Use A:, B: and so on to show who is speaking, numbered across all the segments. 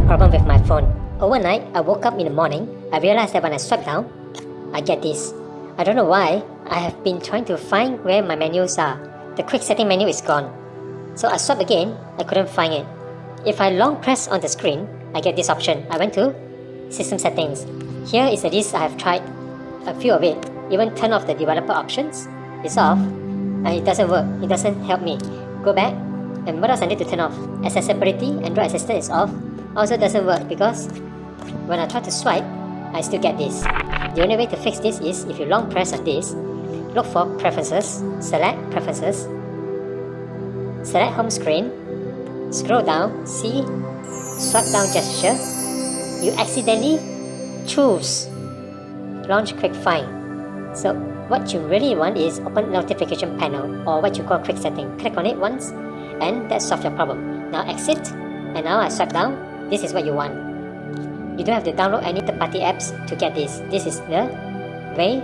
A: problem with my phone. Overnight, I woke up in the morning. I realized that when I swipe down, I get this. I don't know why. I have been trying to find where my menus are. The quick setting menu is gone. So I swipe again. I couldn't find it. If I long press on the screen, I get this option. I went to System Settings. Here is a list I have tried a few of it. Even turn off the developer options. It's off and it doesn't work. It doesn't help me. Go back. And what else I need to turn off? Accessibility, Android Assistant is off. Also doesn't work because when I try to swipe, I still get this. The only way to fix this is if you long press on this, look for Preferences, select Preferences, select Home Screen, scroll down, see Swipe Down Gesture. You accidentally choose Launch Quick Find. So what you really want is open notification panel or what you call quick setting. Click on it once and that solves your problem. Now exit and now I swipe down. This is what you want. You don't have to download any third-party apps to get this. This is the way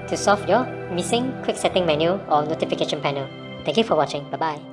A: to solve your missing quick setting menu or notification panel. Thank you for watching. Bye-bye.